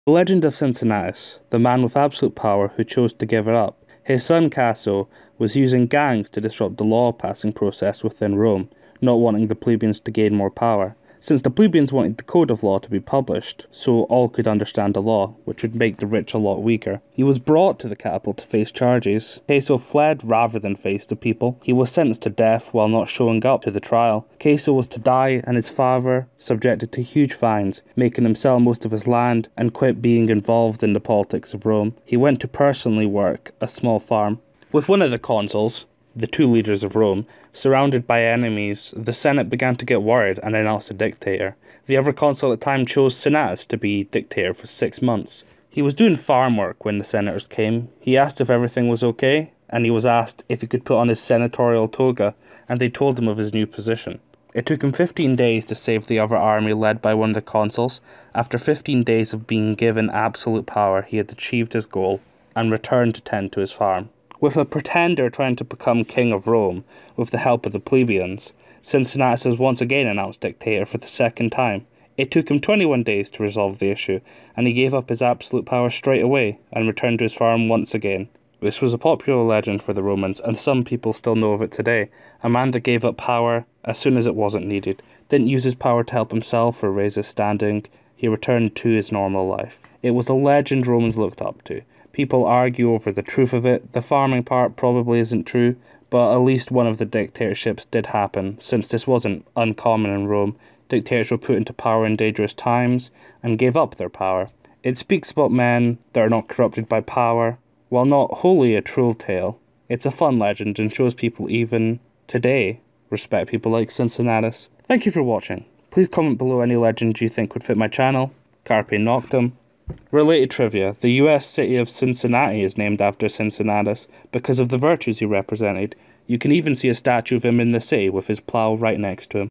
The legend of Cincinnatus, the man with absolute power who chose to give it up. His son Casso was using gangs to disrupt the law-passing process within Rome, not wanting the plebeians to gain more power, since the plebeians wanted the code of law to be published, so all could understand the law, which would make the rich a lot weaker. He was brought to the capital to face charges. Casso fled rather than face the people. He was sentenced to death while not showing up to the trial. Casso was to die, and his father subjected to huge fines, making him sell most of his land and quit being involved in the politics of Rome. He went to personally work a small farm. With one of the consuls, the two leaders of Rome, surrounded by enemies, the Senate began to get worried and announced a dictator. The other consul at the time chose Cincinnatus to be dictator for 6 months. He was doing farm work when the senators came. He asked if everything was okay, and he was asked if he could put on his senatorial toga, and they told him of his new position. It took him 15 days to save the other army led by one of the consuls. After 15 days of being given absolute power, he had achieved his goal and returned to tend to his farm. With a pretender trying to become king of Rome with the help of the plebeians, Cincinnatus was once again announced dictator for the second time. It took him 21 days to resolve the issue, and he gave up his absolute power straight away and returned to his farm once again. This was a popular legend for the Romans, and some people still know of it today. A man that gave up power as soon as it wasn't needed, didn't use his power to help himself or raise his standing, he returned to his normal life. It was a legend Romans looked up to. People argue over the truth of it. The farming part probably isn't true, but at least one of the dictatorships did happen. Since this wasn't uncommon in Rome, dictators were put into power in dangerous times and gave up their power. It speaks about men that are not corrupted by power. While not wholly a true tale, it's a fun legend and shows people even today respect people like Cincinnatus. Thank you for watching. Please comment below any legends you think would fit my channel. Carpe Noctem. Related trivia, the US city of Cincinnati is named after Cincinnatus because of the virtues he represented. You can even see a statue of him in the city with his plough right next to him.